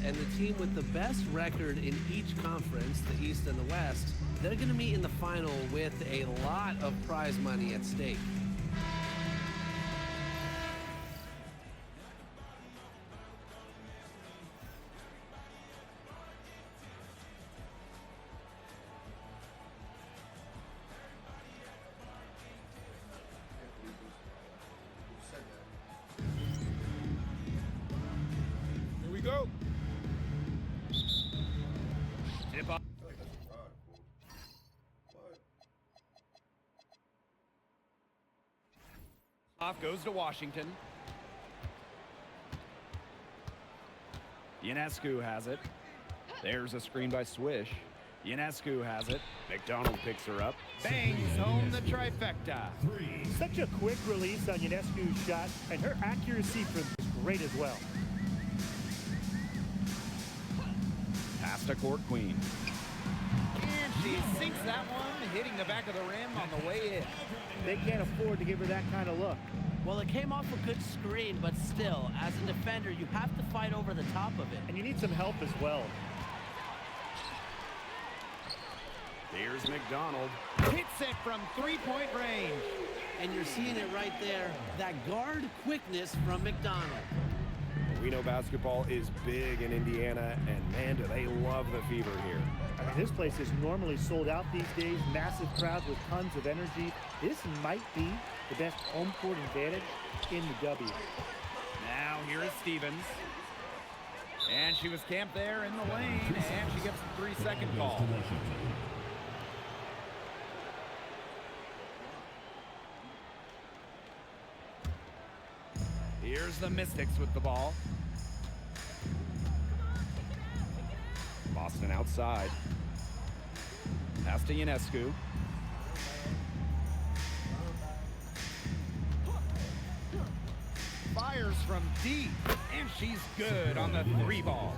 and the team with the best record in each conference, the East and the West, they're going to meet in the final with a lot of prize money at stake. Here we go. Tip off. Off goes to Washington. Ionescu has it. There's a screen by Swish. Ionescu has it. McDonald picks her up. Bangs home the trifecta. Such a quick release on Ionescu's shot, and her accuracy is great as well. Pass to Court Queen. And she sinks that one, hitting the back of the rim on the way in. They can't afford to give her that kind of look. Well, it came off a good screen, but still, as a defender, you have to fight over the top of it. And you need some help as well. Here's McDonald. Hits it from three-point range. And you're seeing it right there, that guard quickness from McDonald. We know basketball is big in Indiana, and man, do they love the fever here. I mean, this place is normally sold out these days, massive crowds with tons of energy. This might be the best home court advantage in the W. Now here is Stevens. And she was camped there in the lane, and she gets the 3-second call. Here's the Mystics with the ball. Boston outside. Pass to Ionescu. Fires from deep, and she's good on the 3-ball.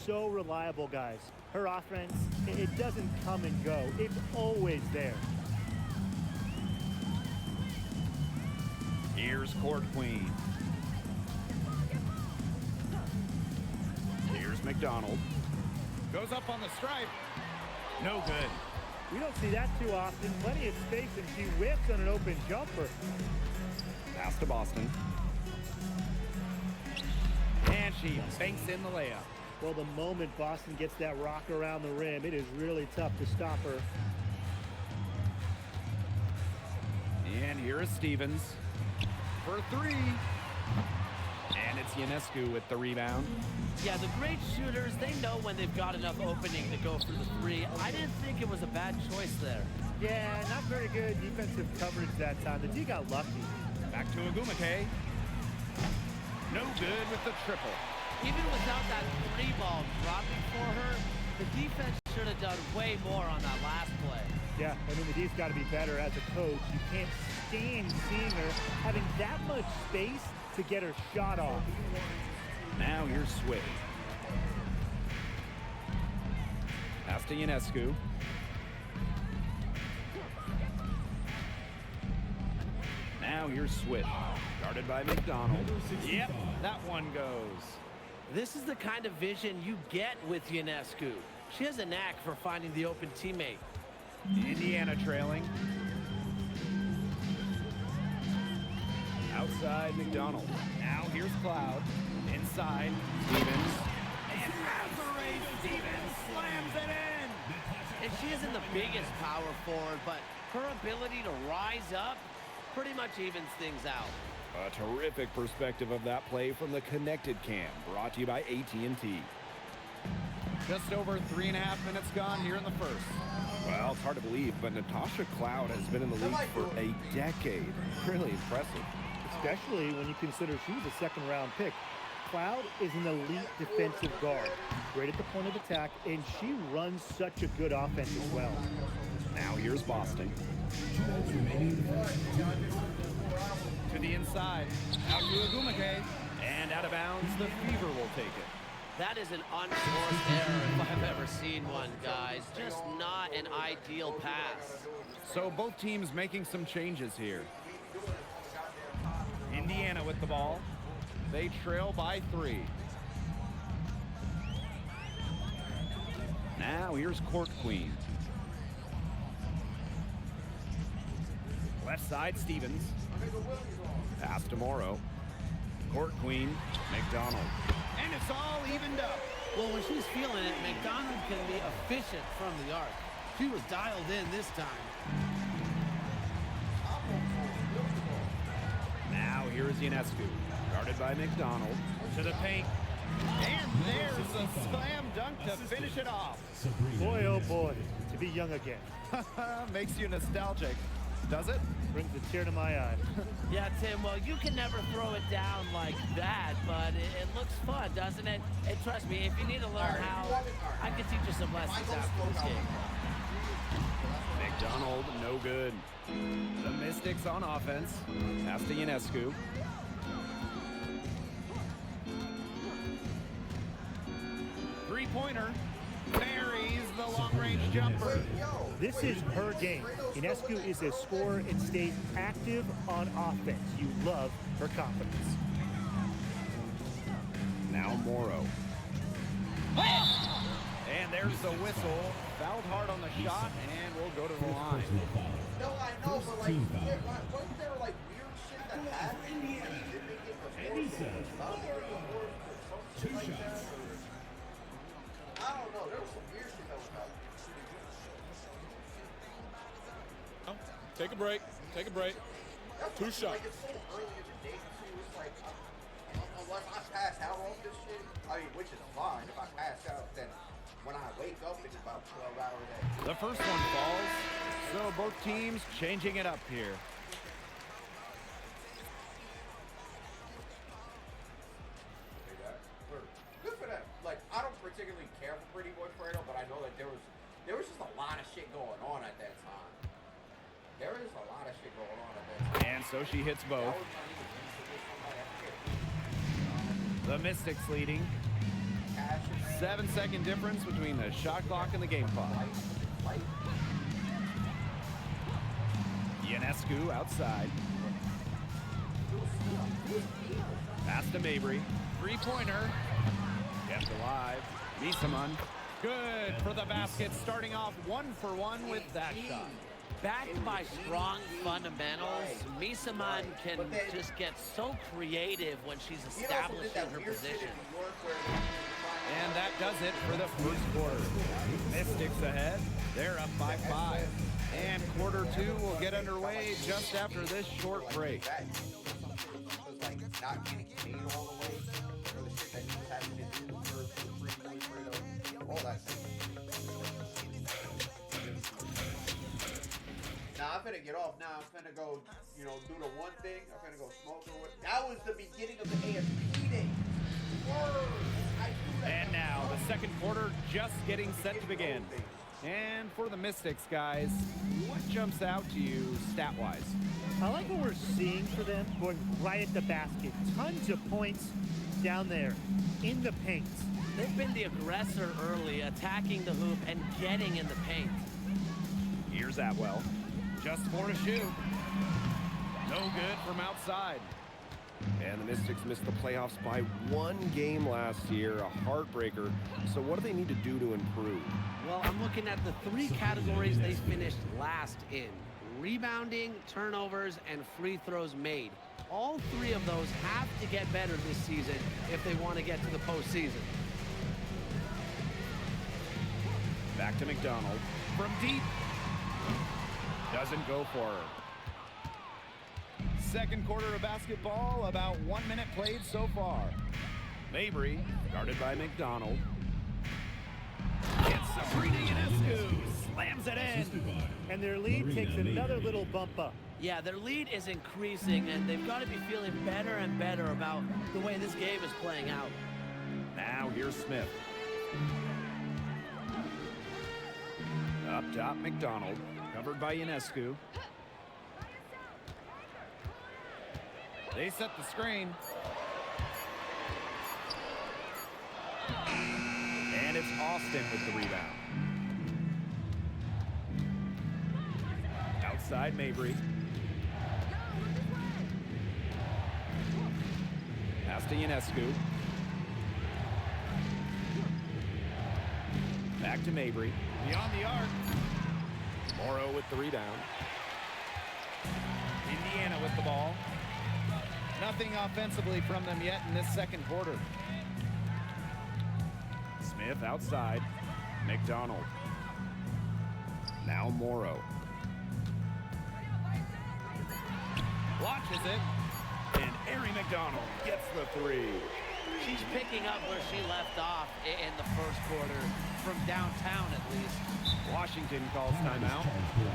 So reliable, guys. Her offense, it doesn't come and go. It's always there. Here's Court Queen. Here's McDonald. Goes up on the stripe. No good. We don't see that too often. Plenty of space, and she whips on an open jumper. Pass to Boston. And she banks in the layup. Well, the moment Boston gets that rock around the rim, it is really tough to stop her. And here is Stevens for 3. And it's Ionescu with the rebound. Yeah, the great shooters, they know when they've got enough opening to go for the 3. I didn't think it was a bad choice there. Yeah, not very good defensive coverage that time. The D got lucky. Back to Agumake. No good with the triple. Even without that 3-ball dropping for her, the defense should have done way more on that last play. Yeah, I mean, the D's got to be better as a coach. You can't stand seeing her having that much space to get her shot off. Now here's Swish. Pass to Ionescu. Now here's Swish. Guarded by McDonald. Yep, that one goes. This is the kind of vision you get with Ionescu. She has a knack for finding the open teammate. Indiana trailing. Outside McDonald. Now here's Cloud. Inside Stevens. And Desiree Stevens slams it in. And she isn't the biggest power forward, but her ability to rise up pretty much evens things out. A terrific perspective of that play from the Connected Cam, brought to you by AT&T. Just over 3.5 minutes gone here in the first. Well, it's hard to believe, but Natasha Cloud has been in the league for a decade. Really impressive. Especially when you consider she was a second-round pick. Cloud is an elite defensive guard. Great at the point of attack, and she runs such a good offense as well. Now here's Boston. To the inside. Out to Agumake. And out of bounds, the Fever will take it. That is an unforced error if I've ever seen one, guys. Just not an ideal pass. So both teams making some changes here. Indiana with the ball. They trail by 3. Now here's Court Queen. Left side, Stevens. Pass to Morrow. Court Queen, McDonald. And it's all evened up. Well, when she's feeling it, McDonald can be efficient from the arc. She was dialed in this time. Now here's Ionescu. Guarded by McDonald. To the paint. And there's a slam dunk to finish it off. Boy, oh boy, to be young again. Makes you nostalgic, does it? Brings a tear to my eye. Yeah, Tim, well, you can never throw it down like that, but it looks fun, doesn't it? And trust me, if you need to learn how, I can teach you some lessons after this game. McDonald, no good. The Mystics on offense. Pass to Ionescu. Three-pointer. Buries the long-range jumper. This is her game. Ionescu is a scorer and stays active on offense. You love her confidence. Now Morrow. And there's the whistle. Fouled hard on the shot, and we'll go to the line. No, I know, but like, wasn't there like weird shit that happened? Two shots. I don't know. There was some weird shit that was happening. Take a break. Take a break. Two shots. Like, it's so early in the day too. It's like, unless I pass out off this shit, I mean, which is fine. If I pass out, then when I wake up, it's about 12 hours a day. The first one falls, so both teams changing it up here. Good for them. Like, I don't particularly care for Pretty Boy Fredo, but I know that there was just a lot of shit going on at that time. There is a lot of shit going on at that time. And so she hits both. That was not even used to get somebody up here. The Mystics leading. 7-second difference between the shot clock and the game clock. Ionescu outside. Pass to Mabry. Three-pointer. Kept alive. Misaman. Good for the basket. Starting off 1-for-1 with that shot. Backed by strong fundamentals, Misaman can just get so creative when she's establishing her position. And that does it for the first quarter. Mystics ahead. They're up by 5. And quarter 2 will get underway just after this short break. Like not getting paid all the way for the shit that he was having to do for Pretty Boy Fredo, all that stuff. Now I'm finna get off now. I'm finna go, do the one thing. I'm finna go smoke or what. That was the beginning of the ASP day. And now the second quarter just getting set to begin. And for the Mystics, guys, what jumps out to you stat-wise? I like what we're seeing for them, going right at the basket. Tons of points down there in the paint. They've been the aggressor early, attacking the hoop and getting in the paint. Here's Atwell. Just 4 to shoot. No good from outside. And the Mystics missed the playoffs by 1 game last year, a heartbreaker. So what do they need to do to improve? Well, I'm looking at the 3 categories they finished last in. Rebounding, turnovers, and free throws made. All 3 of those have to get better this season if they want to get to the postseason. Back to McDonald. From deep. Doesn't go for her. Second quarter of basketball, about 1 minute played so far. Mabry, guarded by McDonald. It's Sabrina Ionescu, slams it in. And their lead takes another little bump up. Yeah, their lead is increasing, and they've got to be feeling better and better about the way this game is playing out. Now here's Smith. Up top, McDonald, covered by Ionescu. They set the screen. And it's Austin with the rebound. Outside Mabry. Pass to Ionescu. Back to Mabry. Beyond the arc. Morrow with the rebound. Indiana with the ball. Nothing offensively from them yet in this second quarter. Smith outside. McDonald. Now Morrow. Watches it. And Ari McDonald gets the three. She's picking up where she left off in the first quarter, from downtown at least. Washington calls timeout.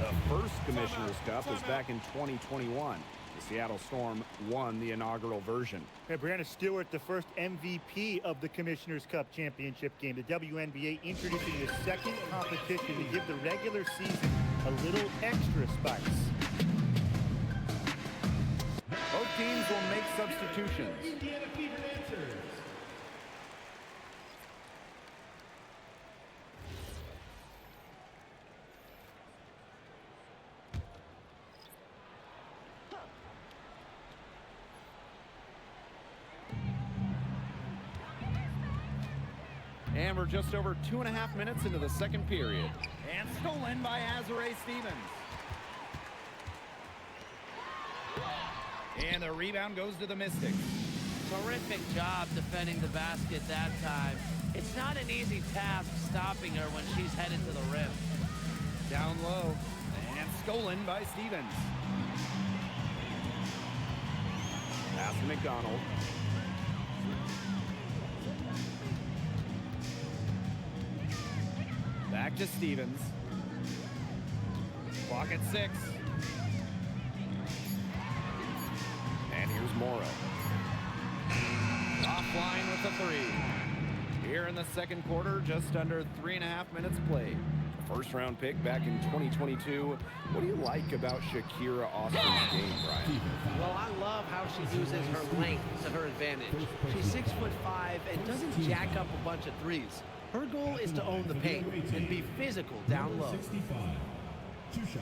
The first Commissioner's Cup was back in 2021. The Seattle Storm won the inaugural version. Hey, Brianna Stewart, the first MVP of the Commissioner's Cup championship game. The WNBA introducing the second competition to give the regular season a little extra spice. Both teams will make substitutions. And we're just over 2.5 minutes into the second period. And stolen by Azurá Stevens. And the rebound goes to the Mystics. Terrific job defending the basket that time. It's not an easy task stopping her when she's headed to the rim. Down low. And stolen by Stevens. Pass to McDonald. Back to Stevens. Clock at 6. And here's Morrow. Offline with the three. Here in the second quarter, just under 3.5 minutes played. First round pick back in 2022. What do you like about Shakira Austin's game, Brian? Well, I love how she uses her length to her advantage. She's 6'5" and doesn't jack up a bunch of threes. Her goal is to own the paint and be physical down low. 65. 2 shots.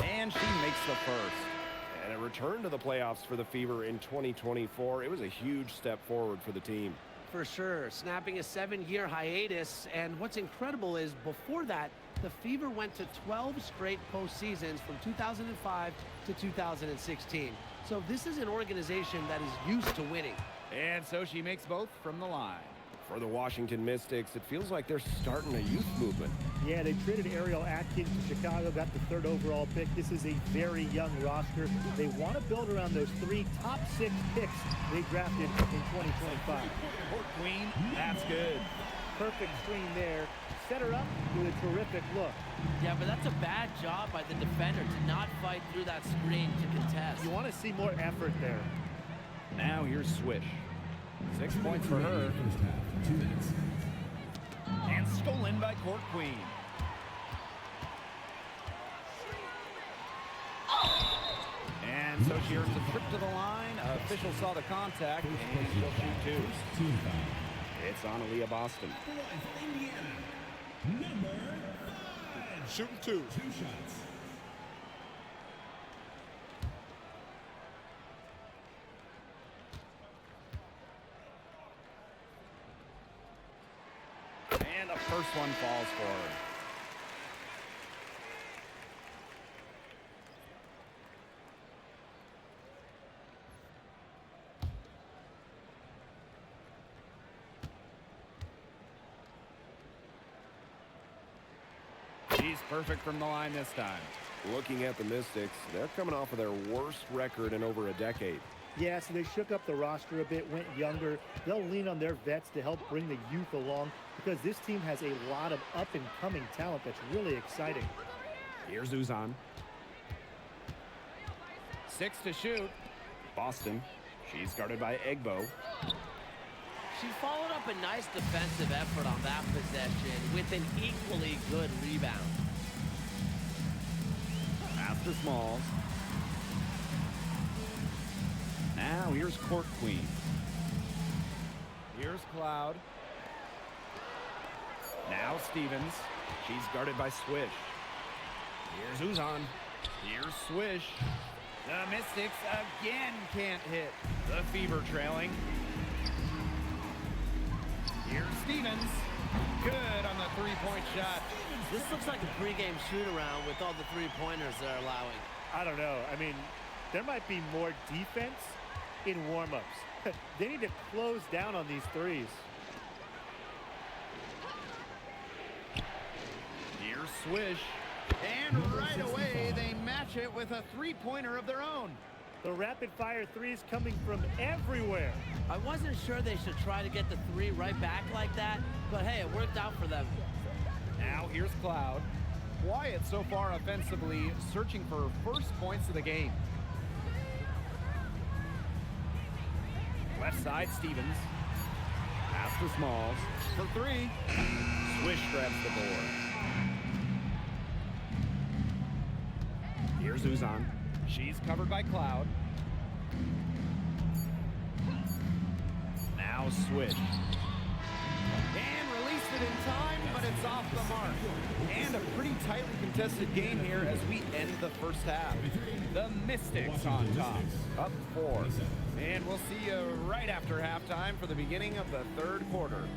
And she makes the first. And a return to the playoffs for the Fever in 2024. It was a huge step forward for the team. For sure, snapping a 7-year hiatus. And what's incredible is before that, the Fever went to 12 straight postseasons from 2005 to 2016. So this is an organization that is used to winning. And so she makes both from the line. For the Washington Mystics, it feels like they're starting a youth movement. Yeah, they traded Ariel Atkins to Chicago, got the 3rd overall pick. This is a very young roster. They want to build around those 3 top 6 picks they drafted in 2025. Court Queen, that's good. Perfect screen there. Set her up with a terrific look. Yeah, but that's a bad job by the defender to not fight through that screen to contest. You want to see more effort there. Now here's Swish. 6 points for her. First half, 2 minutes. And stolen by Court Queen. And so she earns a trip to the line. Official saw the contact, and she'll shoot 2. Team foul. It's on Aaliyah Boston. Indiana. Number 5. Shooting 2. 2 shots. And the first one falls for her. She's perfect from the line this time. Looking at the Mystics, they're coming off of their worst record in over a decade. Yeah, so they shook up the roster a bit, went younger. They'll lean on their vets to help bring the youth along because this team has a lot of up-and-coming talent that's really exciting. Here's Uzan. 6 to shoot. Boston. She's guarded by Egbo. She followed up a nice defensive effort on that possession with an equally good rebound. Pass to Smalls. Now here's Court Queen. Here's Cloud. Now Stevens. She's guarded by Swish. Here's Uzan. Here's Swish. The Mystics again can't hit. The Fever trailing. Here's Stevens. Good on the three-point shot. This looks like a pregame shoot-around with all the three-pointers they're allowing. I don't know. I mean, there might be more defense in warm-ups. They need to close down on these threes. Here's Swish. And right away, they match it with a three-pointer of their own. The rapid-fire threes coming from everywhere. I wasn't sure they should try to get the three right back like that, but hey, it worked out for them. Now here's Cloud. Quiet so far offensively, searching for first points of the game. Left side, Stevens. Pass to Smalls. For three. Swish grabs the board. Here's Uzan. She's covered by Cloud. Now Swish. And released it in time, but it's off the mark. And a pretty tightly contested game here as we end the first half. The Mystics on top, up 4. And we'll see you right after halftime for the beginning of the third quarter.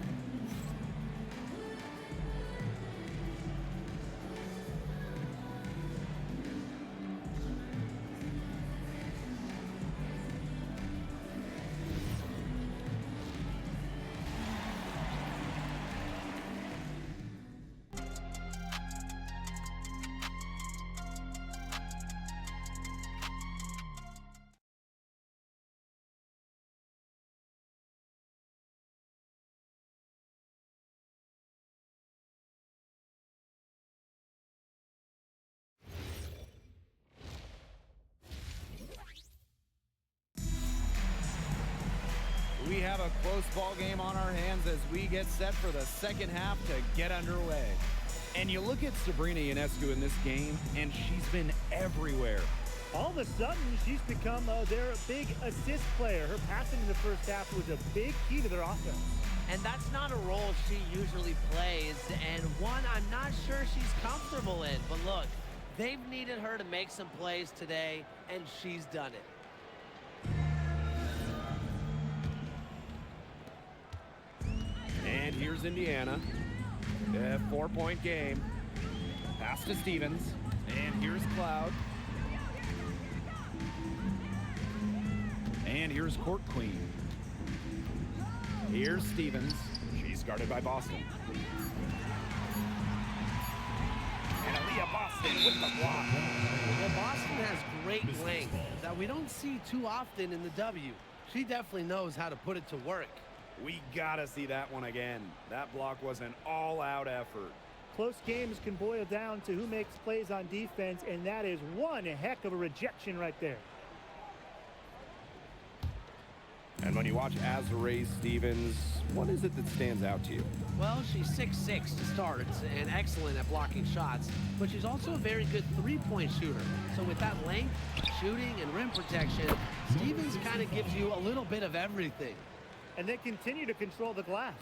We have a close ball game on our hands as we get set for the second half to get underway. And you look at Sabrina Ionescu in this game, and she's been everywhere. All of a sudden, she's become their big assist player. Her passing in the first half was a big key to their offense. And that's not a role she usually plays, and one I'm not sure she's comfortable in. But look, they've needed her to make some plays today, and she's done it. And here's Indiana. A 4-point game. Pass to Stevens. And here's Cloud. And here's Court Queen. Here's Stevens. She's guarded by Boston. And Aaliyah Boston with the block. Well, Boston has great length that we don't see too often in the W. She definitely knows how to put it to work. We gotta see that one again. That block was an all-out effort. Close games can boil down to who makes plays on defense, and that is one heck of a rejection right there. And when you watch Azurá Stevens, what is it that stands out to you? Well, she's 6'6" to start and excellent at blocking shots, but she's also a very good three-point shooter. So with that length, shooting, and rim protection, Stevens kind of gives you a little bit of everything. And they continue to control the glass.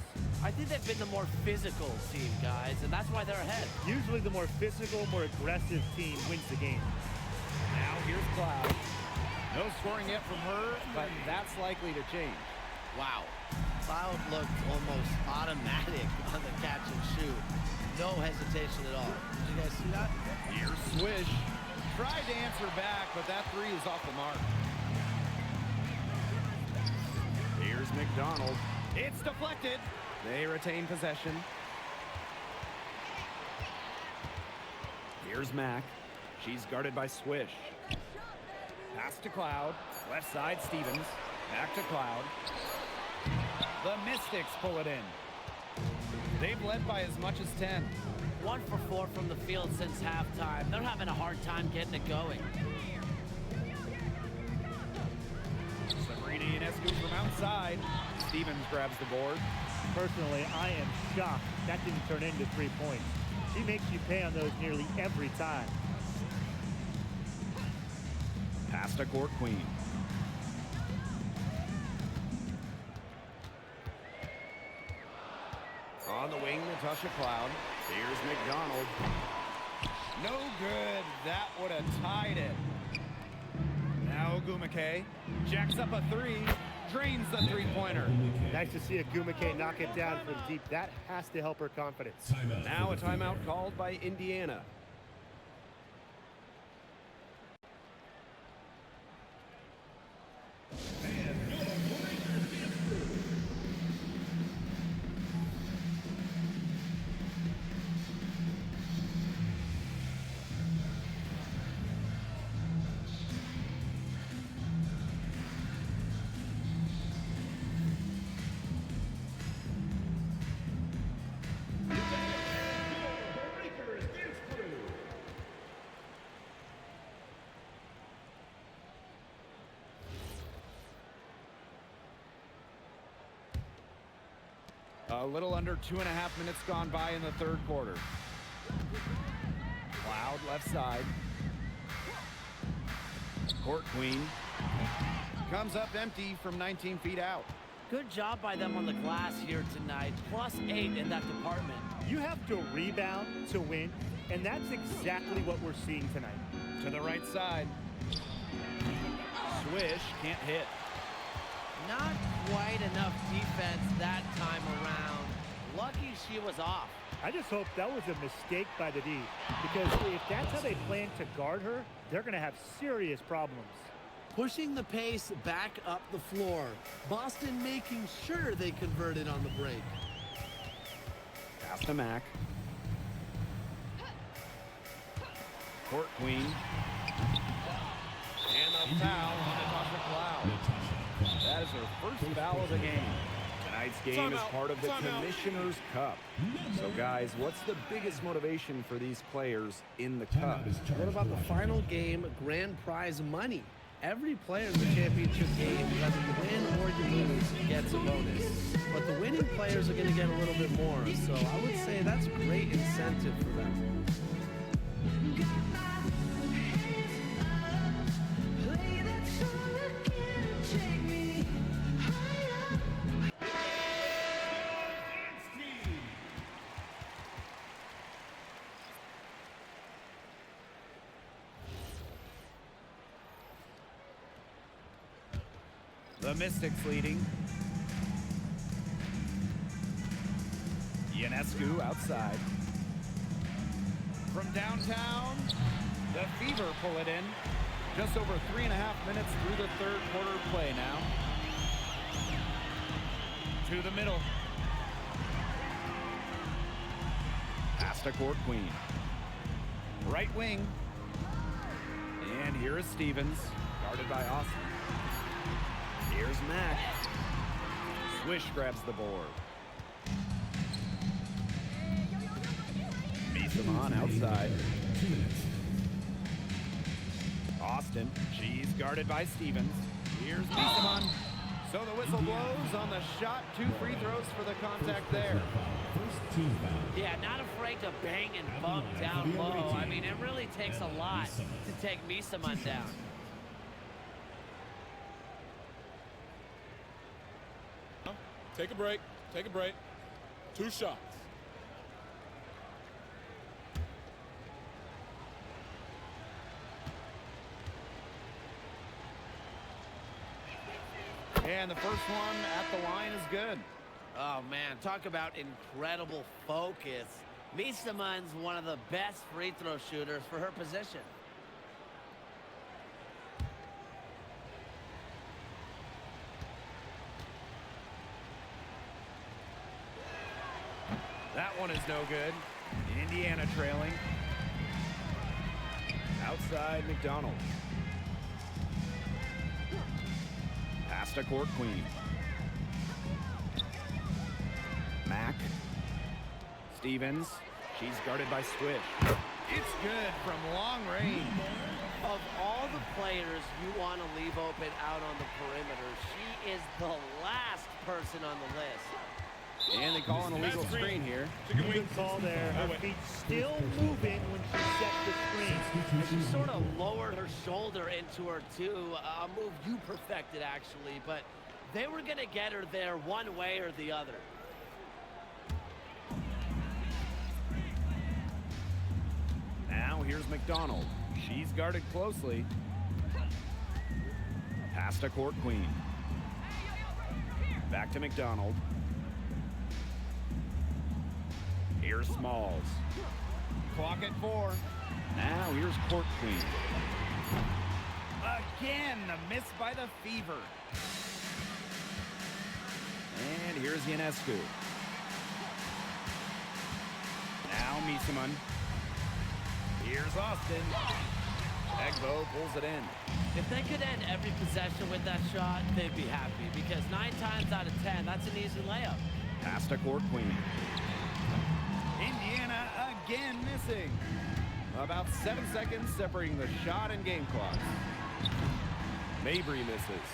I think they've been the more physical team, guys, and that's why they're ahead. Usually the more physical, more aggressive team wins the game. Now here's Cloud. No scoring yet from her, but that's likely to change. Wow. Cloud looked almost automatic on the catch and shoot. No hesitation at all. Did you guys see that? Here's Swish. Tried to answer back, but that three is off the mark. Here's McDonald. It's deflected. They retain possession. Here's Mack. She's guarded by Swish. Pass to Cloud. Left side, Stevens. Back to Cloud. The Mystics pull it in. They've led by as much as 10. 1 for 4 from the field since halftime. They're having a hard time getting it going. Sabrina Ionescu from outside. Stevens grabs the board. Personally, I am shocked that didn't turn into 3 points. She makes you pay on those nearly every time. Pass to Court Queen. On the wing, the Natasha Cloud. Here's McDonald. No good. That would have tied it. Now Ogumake jacks up a three. Drains the three-pointer. Nice to see Ogumake knock it down from deep. That has to help her confidence. Timeout. Now a timeout called by Indiana. A little under 2.5 minutes gone by in the third quarter. Cloud left side. Court Queen comes up empty from 19 feet out. Good job by them on the glass here tonight. +8 in that department. You have to rebound to win, and that's exactly what we're seeing tonight. To the right side. Swish can't hit. Not quite enough defense that time around. Lucky she was off. I just hope that was a mistake by the D, because if that's how they plan to guard her, they're going to have serious problems. Pushing the pace back up the floor. Boston making sure they converted on the break. Pass to Mac. Court Queen. And a foul on Natasha Cloud. That is her first foul of the game. Tonight's game is part of the Commissioner's Cup. So guys, what's the biggest motivation for these players in the Cup? What about the final game, grand prize money? Every player in the championship game, whether you win or you lose, gets a bonus. But the winning players are going to get a little bit more. So I would say that's great incentive for them. The Mystics leading. Ionescu outside. From downtown, the Fever pull it in. Just over 3.5 minutes through the third quarter play now. To the middle. Pass to Court Queen. Right wing. And here is Stevens, guarded by Austin. Here's Mac. Swish grabs the board. Misamon outside. 2 minutes. Austin, she's guarded by Stevens. Here's Misamon. So the whistle blows on the shot. 2 free throws for the contact there. First team foul. Yeah, not afraid to bang and bump down low. I mean, it really takes a lot to take Misamon down. Take a break. Take a break. 2 shots. And the first one at the line is good. Oh, man, talk about incredible focus. Misamon's one of the best free throw shooters for her position. That one is no good. Indiana trailing. Outside McDonald. Pass to Court Queen. Mac. Stevens. She's guarded by Swish. It's good from long range. Of all the players you want to leave open out on the perimeter, she is the last person on the list. And they call an illegal screen here. Good call there. Her feet still moving when she set the screen. She sort of lowered her shoulder into her, too. A move you perfected, actually. But they were going to get her there one way or the other. Now here's McDonald. She's guarded closely. Pass to Court Queen. Back to McDonald. Here's Smalls. Clock at 4. Now here's Court Queen. Again, the miss by the Fever. And here's Ionescu. Now Misaman. Here's Austin. Egbo pulls it in. If they could end every possession with that shot, they'd be happy because 9 times out of 10, that's an easy layup. Pass to Court Queen. Indiana again missing. About 7 seconds separating the shot and game clock. Mabry misses.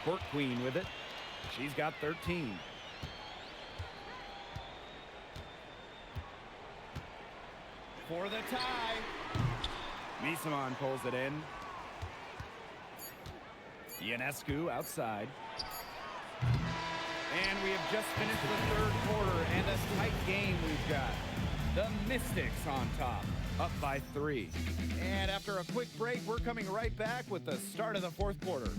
Court Queen with it. She's got 13. For the tie. Misaman pulls it in. Ionescu outside. And we have just finished the third quarter and a tight game we've got. The Mystics on top, up by 3. And after a quick break, we're coming right back with the start of the fourth quarter.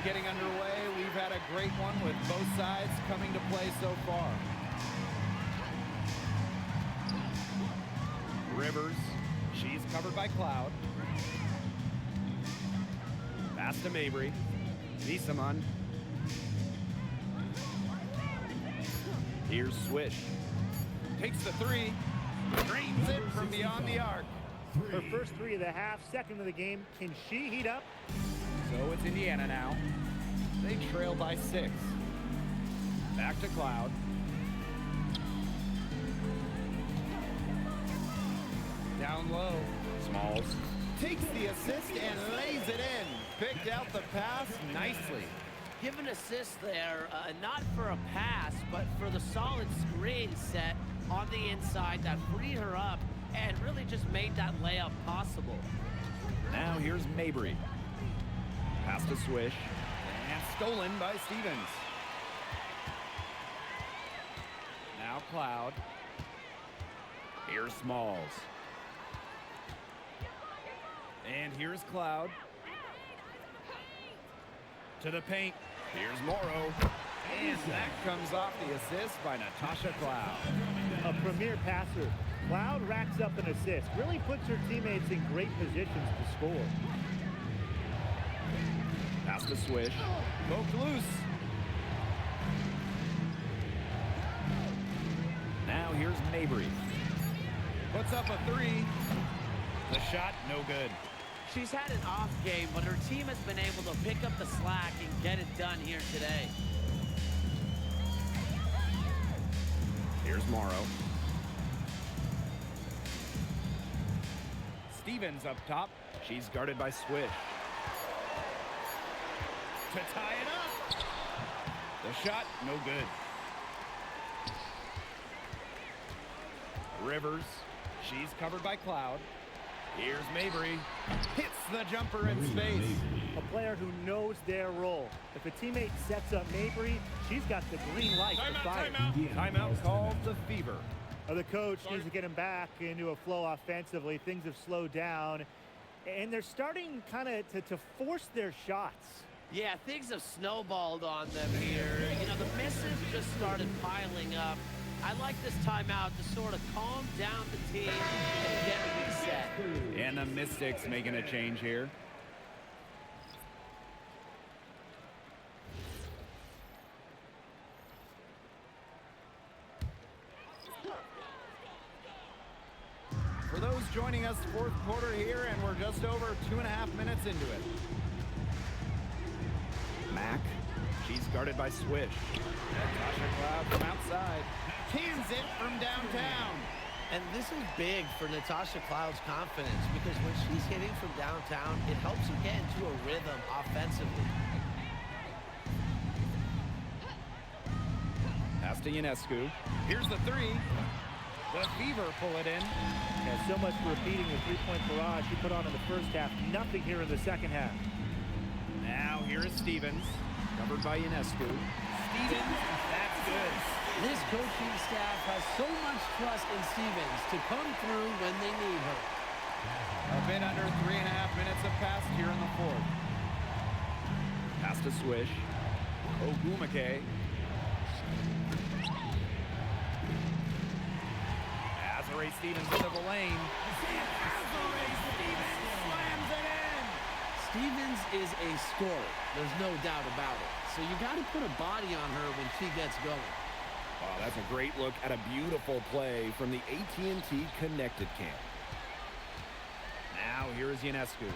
Getting underway. We've had a great one with both sides coming to play so far. Rivers, she's covered by Cloud. Pass to Mabry. Misaman. Here's Swish. Takes the 3. Drains it from beyond the arc. Her first 3 of the half, second of the game. Can she heat up? So it's Indiana now. They trail by 6. Back to Cloud. Down low. Smalls takes the assist and lays it in. Picked out the pass nicely. Give an assist there, not for a pass, but for the solid screen set on the inside that freed her up and really just made that layup possible. Now here's Mabry. Pass to Swish. And stolen by Stevens. Now Cloud. Here's Smalls. And here's Cloud. To the paint. Here's Morrow. And that comes off the assist by Natasha Cloud. A premier passer. Cloud racks up an assist. Really puts her teammates in great positions to score. Pass to Swish. Poked loose. Now here's Mabry. Puts up a 3. The shot, no good. She's had an off game, but her team has been able to pick up the slack and get it done here today. Here's Morrow. Stevens up top. She's guarded by Swish. To tie it up. The shot, no good. Rivers. She's covered by Cloud. Here's Mabry. Hits the jumper in space. A player who knows their role. If a teammate sets up Mabry, she's got the green light to fire. Timeout called the Fever. The coach needs to get him back into a flow offensively. Things have slowed down, and they're starting kind of to force their shots. Yeah, things have snowballed on them here. You know, the misses just started piling up. I like this timeout to sort of calm down the team and get reset. And the Mystics making a change here. For those joining us, fourth quarter here, and we're just over 2.5 minutes into it. Mack, she's guarded by Swish. Natasha Cloud from outside. Cans it from downtown. And this is big for Natasha Cloud's confidence because when she's hitting from downtown, it helps her get into a rhythm offensively. Pass to Ionescu. Here's the three. The Fever pull it in. Yeah, so much for repeating the three-point barrage he put on in the first half. Nothing here in the second half. Now here is Stevens. Covered by Ionescu. Stevens, that's good. This coaching staff has so much trust in Stevens to come through when they need her. A bit under 3.5 minutes have passed here in the fourth. Pass to Swish. Ogumake. Azare Stevens into the lane. Azare Stevens slams it in. Stevens is a scorer. There's no doubt about it. So you got to put a body on her when she gets going. Oh, that's a great look at a beautiful play from the AT&T Connected Camp. Now here is Ionescu.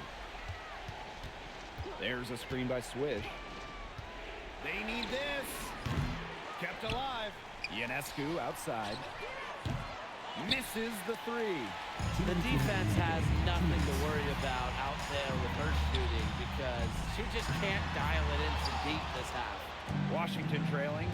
There's a screen by Swish. They need this. Kept alive. Ionescu outside. Misses the three. The defense has nothing to worry about out there with her shooting because she just can't dial it in so deep this half. Washington trailing.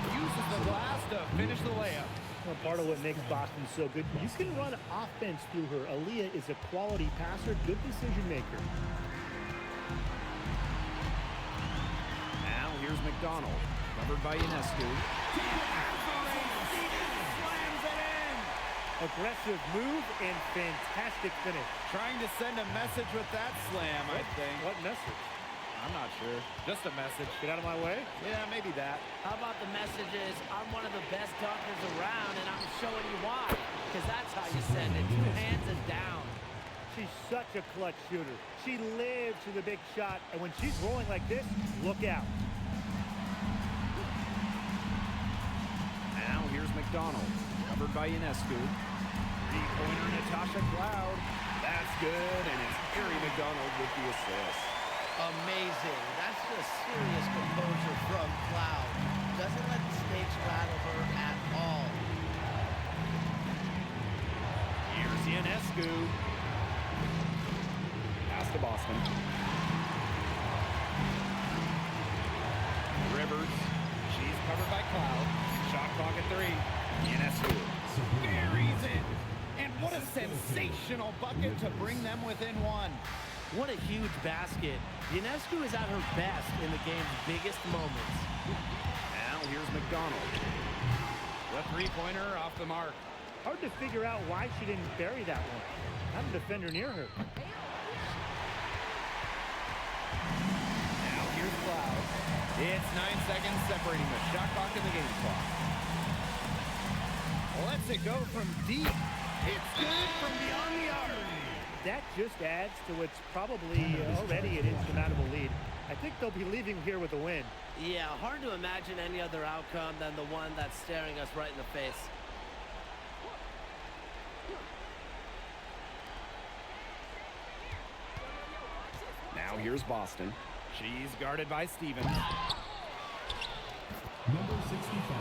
Uses the glass to finish the layup. Well, part of what makes Boston so good, you can run offense through her. Aaliyah is a quality passer, good decision maker. Now here's McDonald, covered by Ionescu. Slams it in. Aggressive move and fantastic finish. Trying to send a message with that slam, I think. What message? I'm not sure. Just a message. Get out of my way? Yeah, maybe that. How about the messages? I'm one of the best dunkers around, and I'm showing you why. Because that's how you send it. 2 hands and down. She's such a clutch shooter. She lives for the big shot, and when she's rolling like this, look out. Now here's McDonald, covered by Ionescu. Three-pointer Natasha Cloud. That's good, and it's Carrie McDonald with the assist. Amazing. That's just serious composure from Cloud. Doesn't let the stakes rattle her at all. Here's Ionescu. Pass to Boston. Rivers. She's covered by Cloud. Shot clock at 3. Ionescu buries it. And what a sensational bucket to bring them within 1. What a huge basket. Ionescu is at her best in the game's biggest moments. Now here's McDonald. The three-pointer off the mark. Hard to figure out why she didn't bury that one. Not a defender near her. Now here's Cloud. It's 9 seconds separating the shot clock and the game clock. Lets it go from deep. It's good from beyond the arc. That just adds to what's probably already an insurmountable lead. I think they'll be leaving here with a win. Yeah, hard to imagine any other outcome than the one that's staring us right in the face. Now here's Boston. She's guarded by Stevens. Number 65.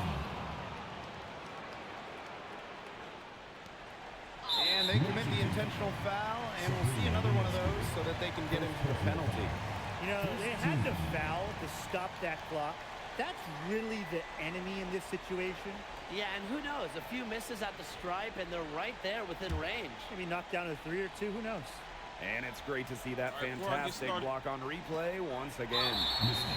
And they commit the intentional foul, and we'll see another one of those so that they can get into the penalty. You know, they had to foul to stop that clock. That's really the enemy in this situation. Yeah, and who knows? A few misses at the stripe, and they're right there within range. Maybe knock down a 3 or 2, who knows? And it's great to see that fantastic block on replay once again.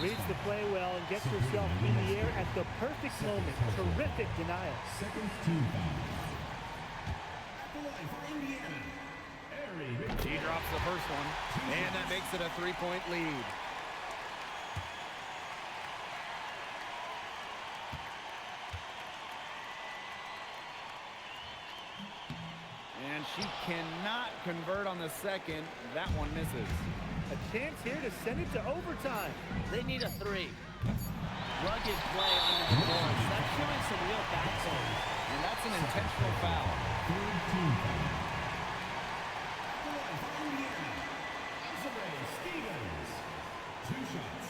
Reads the play well and gets herself in the air at the perfect moment. Terrific denial. Second team foul. For Indiana, She drops the first one, and that makes it a 3-point lead. And she cannot convert on the second. That one misses. A chance here to send it to overtime. They need a 3. Rugged play under the boards. That's showing some real backbone. And that's an intentional foul. third team foul. For Indiana, Azare Stevens. 2 shots.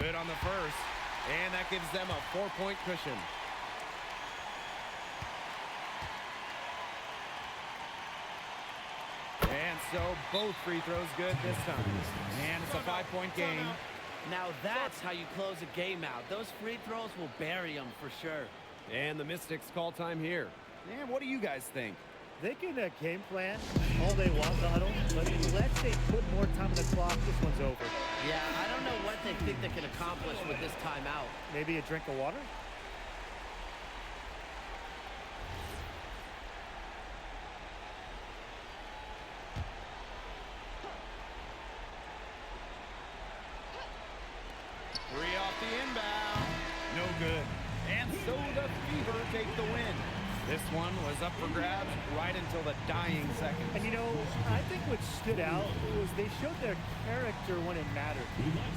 Good on the first, and that gives them a 4-point cushion. And so both free throws good this time. And it's a 5-point game. Now that's how you close a game out. Those free throws will bury them for sure. And the Mystics call time here. And what do you guys think? They can game plan all they want, the huddle, but let's say put more time on the clock, this one's over. Yeah, I don't know what they think they can accomplish with this timeout. Maybe a drink of water? Three off the inbound. No good. And so the Fever take the win. This one was up for grabs right until the dying seconds. And you know, I think what stood out was they showed their character when it mattered,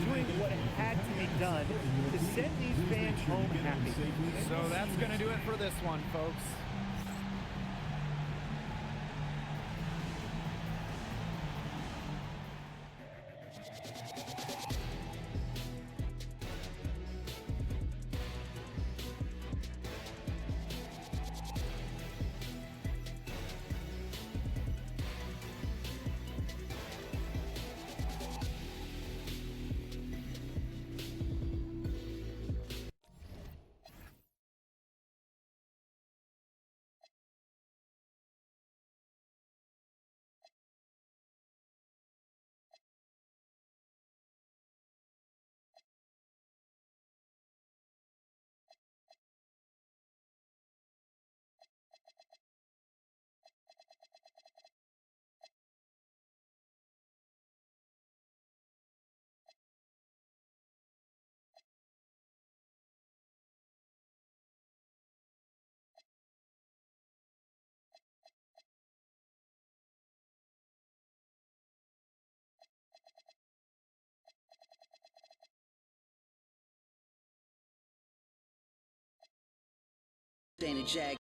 doing what had to be done to send these fans home happy. So that's going to do it for this one, folks. Danny Jag.